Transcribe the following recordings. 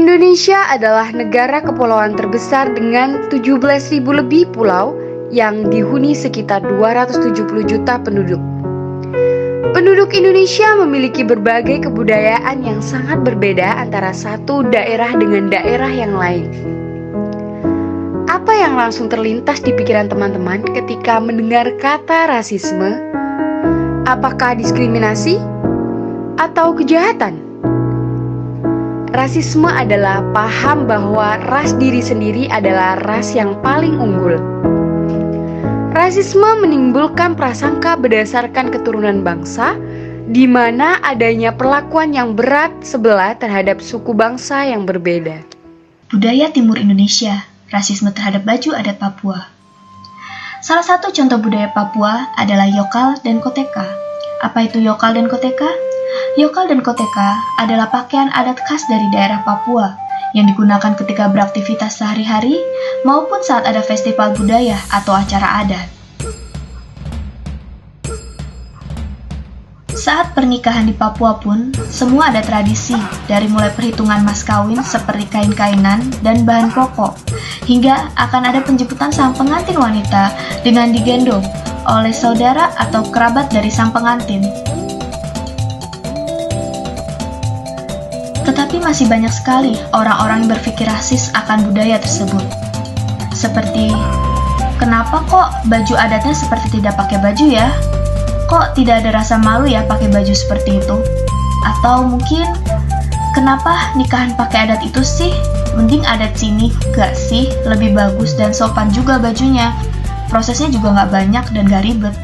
Indonesia adalah negara kepulauan terbesar dengan 17.000 lebih pulau yang dihuni sekitar 270 juta penduduk. Penduduk Indonesia memiliki berbagai kebudayaan yang sangat berbeda antara satu daerah dengan daerah yang lain. Apa yang langsung terlintas di pikiran teman-teman ketika mendengar kata rasisme? Apakah diskriminasi atau kejahatan? Rasisme adalah paham bahwa ras diri sendiri adalah ras yang paling unggul. Rasisme menimbulkan prasangka berdasarkan keturunan bangsa, di mana adanya perlakuan yang berat sebelah terhadap suku bangsa yang berbeda. Budaya Timur Indonesia, rasisme terhadap baju adat Papua. Salah satu contoh budaya Papua adalah yokal dan koteka. Apa itu yokal dan koteka? Yokal dan koteka adalah pakaian adat khas dari daerah Papua yang digunakan ketika beraktivitas sehari-hari maupun saat ada festival budaya atau acara adat. Saat pernikahan di Papua pun, semua ada tradisi, dari mulai perhitungan mas kawin seperti kain-kainan dan bahan pokok, hingga akan ada penjemputan sang pengantin wanita dengan digendong oleh saudara atau kerabat dari sang pengantin. Tetapi masih banyak sekali orang-orang yang berpikir rasis akan budaya tersebut. Seperti, kenapa kok baju adatnya seperti tidak pakai baju ya? Kok tidak ada rasa malu ya pakai baju seperti itu? Atau mungkin, kenapa nikahan pakai adat itu sih? Mending adat sini gak sih? Lebih bagus dan sopan juga bajunya. Prosesnya juga gak banyak dan gak ribet.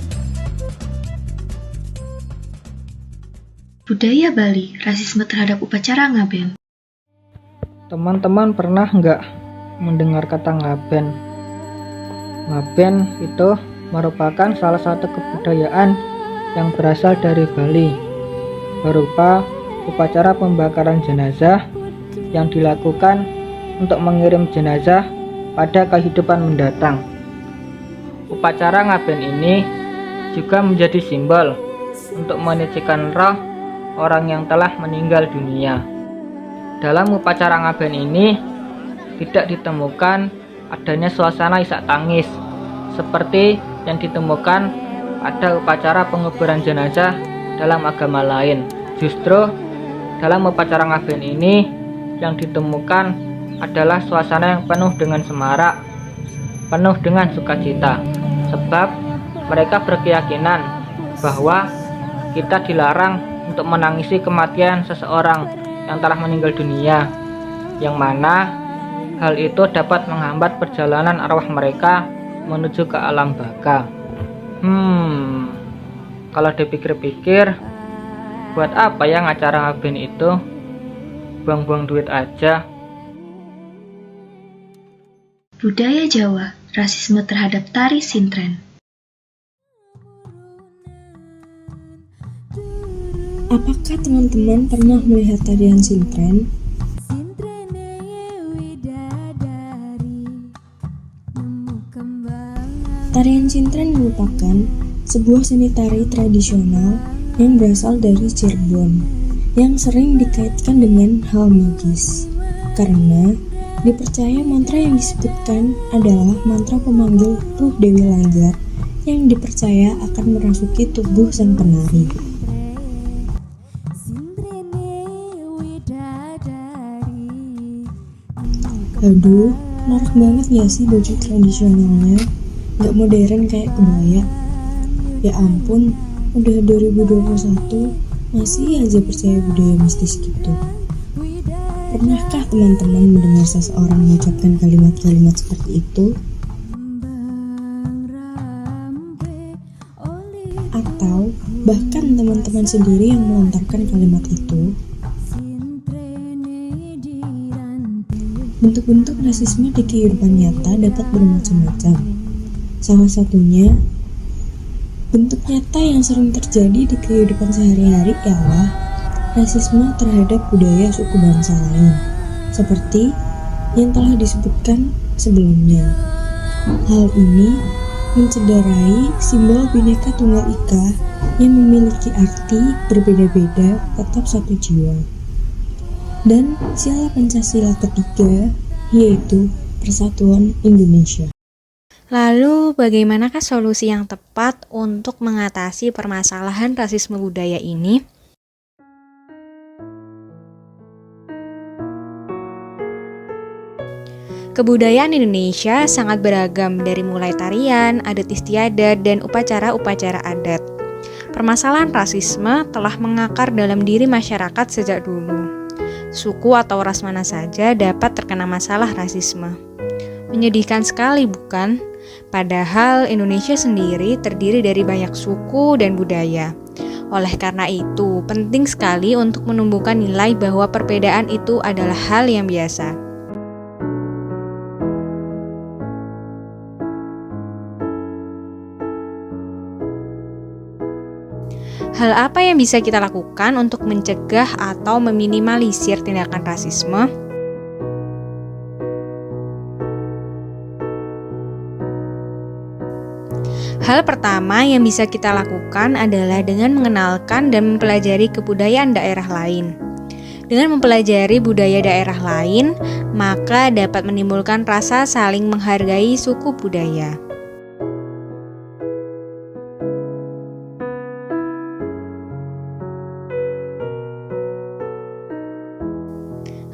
Budaya Bali, rasisme terhadap upacara ngaben. Teman-teman pernah nggak mendengar kata ngaben? Ngaben itu merupakan salah satu kebudayaan yang berasal dari Bali, berupa upacara pembakaran jenazah yang dilakukan untuk mengirim jenazah pada kehidupan mendatang. Upacara ngaben ini juga menjadi simbol untuk menyucikan roh orang yang telah meninggal dunia. Dalam upacara ngaben ini tidak ditemukan adanya suasana isak tangis seperti yang ditemukan pada upacara penguburan jenazah dalam agama lain. Justru dalam upacara ngaben ini yang ditemukan adalah suasana yang penuh dengan semarak, penuh dengan sukacita, sebab mereka berkeyakinan bahwa kita dilarang untuk menangisi kematian seseorang yang telah meninggal dunia, yang mana hal itu dapat menghambat perjalanan arwah mereka menuju ke alam baka. Kalau dipikir-pikir, buat apa ya acara ngaben itu? Buang-buang duit aja. Budaya Jawa, rasisme terhadap tari sintren. Apakah teman-teman pernah melihat tarian sintren? Tarian sintren merupakan sebuah seni tari tradisional yang berasal dari Cirebon, yang sering dikaitkan dengan hal magis, karena dipercaya mantra yang disebutkan adalah mantra pemanggil ruh Dewi Langgar yang dipercaya akan merasuki tubuh sang penari. Aduh, norak banget gak sih baju tradisionalnya? Gak modern kayak kebaya. Ya ampun, udah 2021 masih aja percaya budaya mistis gitu. Pernahkah teman-teman mendengar seseorang mengucapkan kalimat-kalimat seperti itu? Atau bahkan teman-teman sendiri yang melontarkan kalimat itu? Bentuk-bentuk rasisme di kehidupan nyata dapat bermacam-macam. Salah satunya, bentuk nyata yang sering terjadi di kehidupan sehari-hari ialah rasisme terhadap budaya suku bangsa lain, seperti yang telah disebutkan sebelumnya. Hal ini mencederai simbol Bhinneka Tunggal Ika yang memiliki arti berbeda-beda tetap satu jiwa. dan sila Pancasila ketiga, yaitu Persatuan Indonesia. Lalu, bagaimanakah solusi yang tepat untuk mengatasi permasalahan rasisme budaya ini? Kebudayaan Indonesia sangat beragam, dari mulai tarian, adat istiadat, dan upacara-upacara adat. Permasalahan rasisme telah mengakar dalam diri masyarakat sejak dulu. Suku atau ras mana saja dapat terkena masalah rasisme. Menyedihkan sekali, bukan? Padahal Indonesia sendiri terdiri dari banyak suku dan budaya. Oleh karena itu, penting sekali untuk menumbuhkan nilai bahwa perbedaan itu adalah hal yang biasa. Hal apa yang bisa kita lakukan untuk mencegah atau meminimalisir tindakan rasisme? Hal pertama yang bisa kita lakukan adalah dengan mengenalkan dan mempelajari kebudayaan daerah lain. Dengan mempelajari budaya daerah lain, maka dapat menimbulkan rasa saling menghargai suku budaya.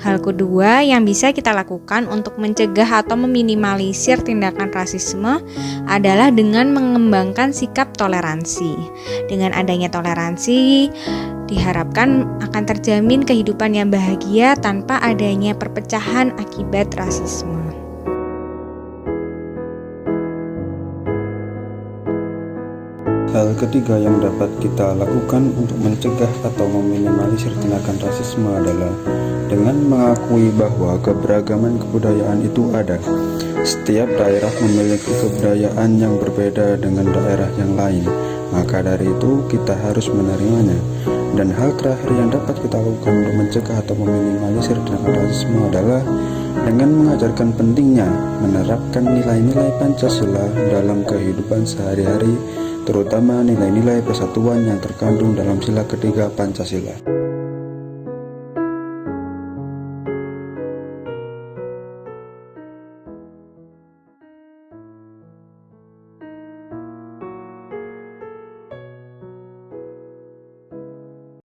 Hal kedua yang bisa kita lakukan untuk mencegah atau meminimalisir tindakan rasisme adalah dengan mengembangkan sikap toleransi. Dengan adanya toleransi, diharapkan akan terjamin kehidupan yang bahagia tanpa adanya perpecahan akibat rasisme. Hal ketiga yang dapat kita lakukan untuk mencegah atau meminimalisir tindakan rasisme adalah dengan mengakui bahwa keberagaman kebudayaan itu ada. Setiap daerah memiliki kebudayaan yang berbeda dengan daerah yang lain, maka dari itu kita harus menerimanya. Dan hal terakhir yang dapat kita lakukan untuk mencegah atau meminimalisir tindakan rasisme adalah dengan mengajarkan pentingnya menerapkan nilai-nilai Pancasila dalam kehidupan sehari-hari, terutama nilai-nilai persatuan yang terkandung dalam sila ketiga Pancasila.